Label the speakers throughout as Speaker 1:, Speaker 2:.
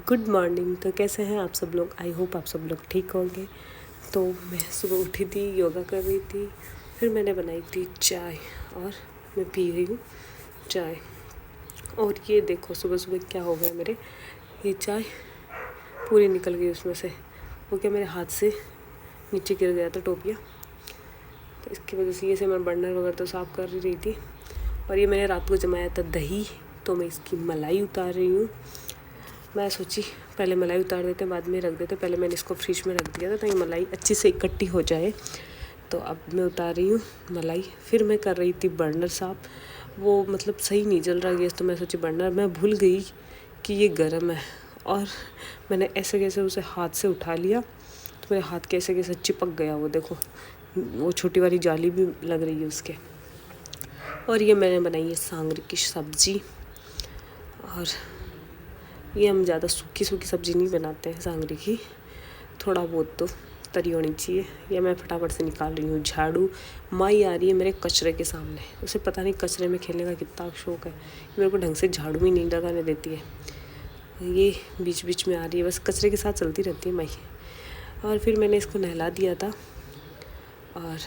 Speaker 1: Good morning. तो कैसे हैं आप सब लोग? आई होप आप सब लोग ठीक होंगे। तो मैं सुबह उठी थी, योगा कर रही थी, फिर मैंने बनाई थी चाय और मैं पी रही हूँ चाय। और ये देखो सुबह सुबह क्या हो गया मेरे, ये चाय पूरी निकल गई उसमें से। वो क्या मेरे हाथ से नीचे गिर गया था टोपिया, तो इसकी वजह से ये से मैं बर्नर वगैरह तो साफ़ कर रही थी। और ये मैंने रात को जमाया था दही, तो मैं इसकी मलाई उतार रही हूँ। मैं सोची पहले मलाई उतार देते बाद में रख देते, पहले मैंने इसको फ्रिज में रख दिया था तो ये मलाई अच्छी से इकट्ठी हो जाए। तो अब मैं उतार रही हूँ मलाई। फिर मैं कर रही थी बर्नर साफ़, वो मतलब सही नहीं जल रहा गैस, तो मैं सोची बर्नर, मैं भूल गई कि ये गर्म है और मैंने ऐसे कैसे उसे हाथ से उठा लिया तो मेरे हाथ कैसे कैसे चिपक गया। वो देखो, वो छोटी वाली जाली भी लग रही है उसके। और ये मैंने बनाई है सांगरी की सब्ज़ी। और ये हम ज़्यादा सूखी सब्ज़ी नहीं बनाते हैं सांगरी की, थोड़ा बहुत तो तरी होनी चाहिए। या मैं फटाफट से निकाल रही हूँ झाड़ू। माई आ रही है मेरे कचरे के सामने, उसे पता नहीं कचरे में खेलने का कितना शौक़ है, मेरे को ढंग से झाड़ू भी नहीं लगाने देती है। ये बीच बीच में आ रही है, बस कचरे के साथ चलती रहती है माई। और फिर मैंने इसको नहला दिया था और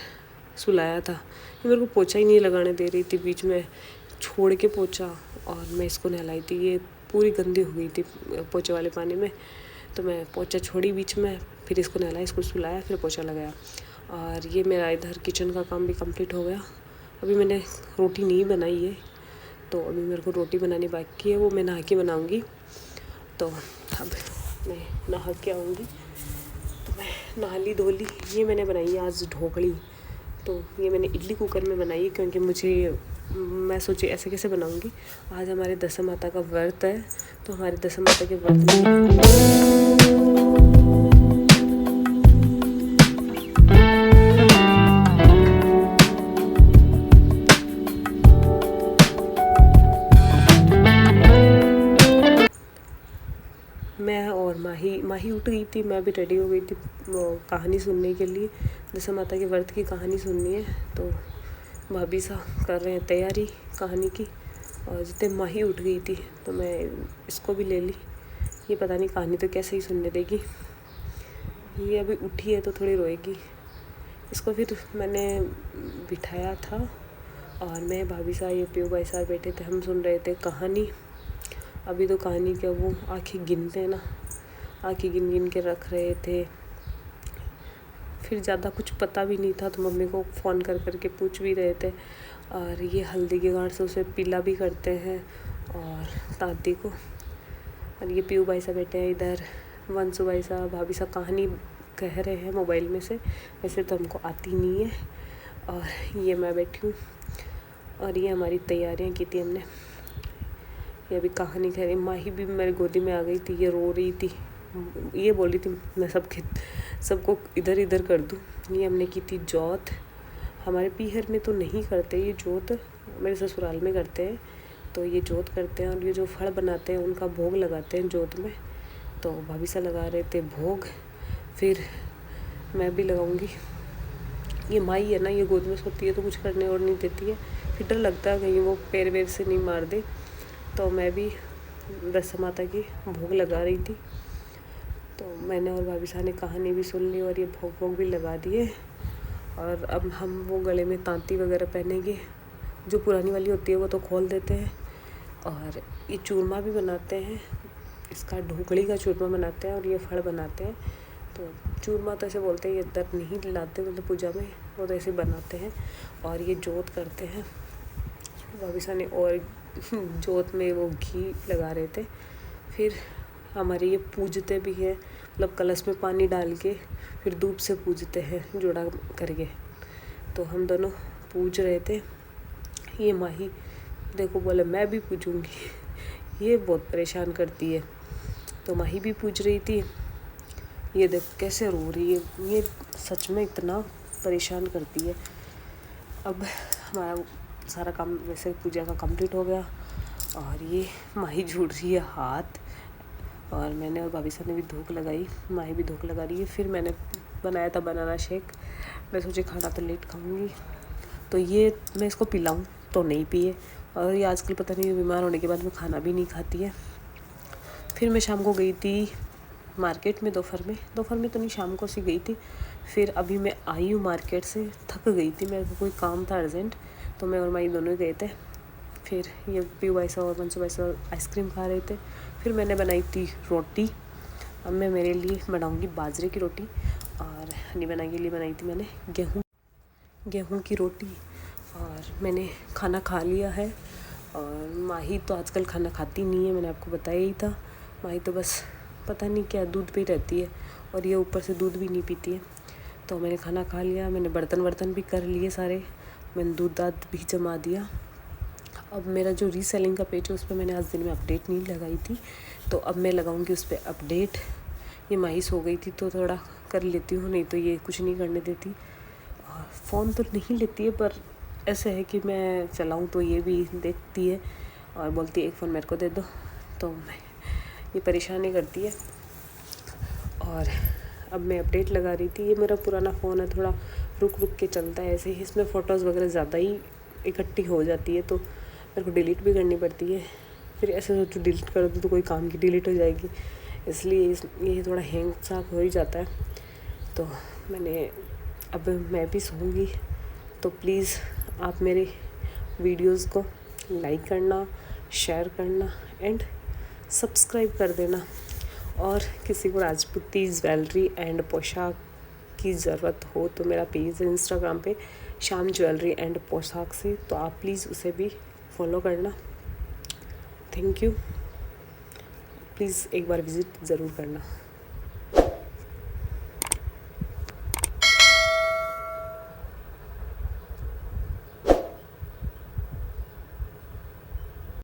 Speaker 1: सुलाया था। मेरे को पोछा ही नहीं लगाने दे रही थी, बीच में छोड़ के पोछा और मैं इसको नहलाई थी। ये पूरी गंदी हो गई थी पोछे वाले पानी में, तो मैं पोछा छोड़ी बीच में, फिर इसको नहलाया, इसको सुलाया, फिर पोछा लगाया। और ये मेरा इधर किचन का काम भी कंप्लीट हो गया। अभी मैंने रोटी नहीं बनाई है, तो अभी मेरे को रोटी बनानी बाकी है, वो मैं नहा के बनाऊँगी। तो अब मैं नहा के आऊँगी, तो मैं नहा ली धो ली। ये मैंने बनाई है आज ढोकली, तो ये मैंने इडली कुकर में बनाई है क्योंकि मैं सोची ऐसे कैसे बनाऊंगी। आज हमारे दशा माता का व्रत है, तो हमारे दशा माता के व्रत में मैं और माही उठ गई थी, मैं भी रेडी हो गई थी वो कहानी सुनने के लिए। दशा माता के व्रत की कहानी सुननी है, तो भाभी सा कर रहे हैं तैयारी कहानी की। और जितने माही उठ गई थी तो मैं इसको भी ले ली। ये पता नहीं कहानी तो कैसे ही सुनने देगी, ये अभी उठी है तो थोड़ी रोएगी। इसको फिर मैंने बिठाया था और मैं भाभी सा, ये प्यो भाई साहब बैठे थे, हम सुन रहे थे कहानी। अभी तो कहानी क्या, वो आँखें गिनते हैं ना, आँखें गिन गिन के रख रहे थे। फिर ज़्यादा कुछ पता भी नहीं था, तो मम्मी को फ़ोन कर करके पूछ भी रहे थे। और ये हल्दी के गांठ से उसे पीला भी करते हैं और दादी को। और ये पीयू भाई साहब बैठे हैं इधर, वंशु भाई साहब, भाभी साहब कहानी कह रहे हैं मोबाइल में से, वैसे तो हमको आती नहीं है। और ये मैं बैठी हूँ और ये हमारी तैयारियाँ की थी हमने। ये अभी कहानी कह रही, माही भी मेरी गोदी में आ गई थी, ये रो रही थी, ये बोल रही थी मैं सबको इधर इधर कर दूँ। ये हमने की थी जोत। हमारे पीहर में तो नहीं करते ये जोत, मेरे ससुराल में करते हैं। तो ये जोत करते हैं और ये जो फल बनाते हैं उनका भोग लगाते हैं जोत में। तो भाभी सा लगा रहे थे भोग, फिर मैं भी लगाऊंगी। ये माई है ना, ये गोद में सोती है तो कुछ करने और नहीं देती है, फिर डर लगता है कहीं वो पैर वैर से नहीं मार दे। तो मैं भी दशा माता की भोग लगा रही थी। तो मैंने और भाभी साहब ने कहानी भी सुन ली और ये भोग भी लगा दिए। और अब हम वो गले में तांती वगैरह पहनेंगे, जो पुरानी वाली होती है वो तो खोल देते हैं। और ये चूरमा भी बनाते हैं, इसका ढोकली का चूरमा बनाते हैं और ये फल बनाते हैं। तो चूरमा तो ऐसे बोलते हैं, ये दर नहीं लाते मतलब पूजा में, वो तो ऐसे बनाते हैं। और ये जोत करते हैं भाभी साहब ने, और जोत में वो घी लगा रहे थे। फिर हमारे ये पूजते भी हैं, मतलब कलश में पानी डाल के फिर धूप से पूजते हैं जोड़ा करके। तो हम दोनों पूज रहे थे। ये माही देखो बोले मैं भी पूजूंगी, ये बहुत परेशान करती है। तो माही भी पूज रही थी, ये देखो कैसे रो रही है, ये सच में इतना परेशान करती है। अब हमारा सारा काम वैसे पूजा का कंप्लीट हो गया और ये माही जोड़ रही है हाथ, और मैंने और भाभी साहब ने भी धूप लगाई, माही भी धूप लगा रही है। फिर मैंने बनाया था बनाना शेक, मैं सोची खाना तो लेट खाऊंगी, तो ये मैं इसको पिलाऊं तो नहीं पिए। और ये आजकल पता नहीं बीमार होने के बाद में खाना भी नहीं खाती है। फिर मैं शाम को गई थी मार्केट में, दोपहर में तो नहीं, शाम को सी गई थी। फिर अभी मैं आई हूँ मार्केट से, थक गई थी, मेरे को कोई काम था अर्जेंट, तो मैं और माई दोनों ही गए थे। फिर ये पी भाई साहब और मनसू भाई साहब आइसक्रीम खा रहे थे। फिर मैंने बनाई थी रोटी। अब मैं मेरे लिए बनाऊंगी बाजरे की रोटी, और हनी बना के लिए बनाई थी मैंने गेहूं की रोटी। और मैंने खाना खा लिया है। और माही तो आजकल खाना खाती नहीं है, मैंने आपको बताया ही था। माही तो बस पता नहीं क्या दूध पे रहती है, और ये ऊपर से दूध भी नहीं पीती है। तो मैंने खाना खा लिया, मैंने बर्तन भी कर लिए सारे, मैंने दूध दाद भी जमा दिया। अब मेरा जो रीसेलिंग का पेज है उस पर मैंने आज दिन में अपडेट नहीं लगाई थी, तो अब मैं लगाऊंगी उस पर अपडेट। ये माही सो गई थी तो थोड़ा कर लेती हूँ, नहीं तो ये कुछ नहीं करने देती। और फ़ोन तो नहीं लेती है, पर ऐसे है कि मैं चलाऊँ तो ये भी देखती है और बोलती है एक फ़ोन मेरे को दे दो, तो मैं ये परेशानी करती है। और अब मैं अपडेट लगा रही थी। ये मेरा पुराना फ़ोन है, थोड़ा रुक के चलता है ऐसे ही, इसमें फ़ोटोज़ वगैरह ज़्यादा ही इकट्ठी हो जाती है, तो मेरे को डिलीट भी करनी पड़ती है। फिर ऐसे सोचो डिलीट कर दूँ तो कोई काम की डिलीट हो जाएगी, इसलिए ये थोड़ा हैंग सा हो ही जाता है। तो अब मैं भी सोऊंगी, तो प्लीज़ आप मेरे वीडियोस को लाइक करना, शेयर करना एंड सब्सक्राइब कर देना। और किसी को राजपूती ज्वेलरी एंड पोशाक की ज़रूरत हो तो मेरा पेज है इंस्टाग्राम पे शाम ज्वेलरी एंड पोशाक से, तो आप प्लीज़ उसे भी फॉलो करना। Thank you. प्लीज़ एक बार विज़िट ज़रूर करना।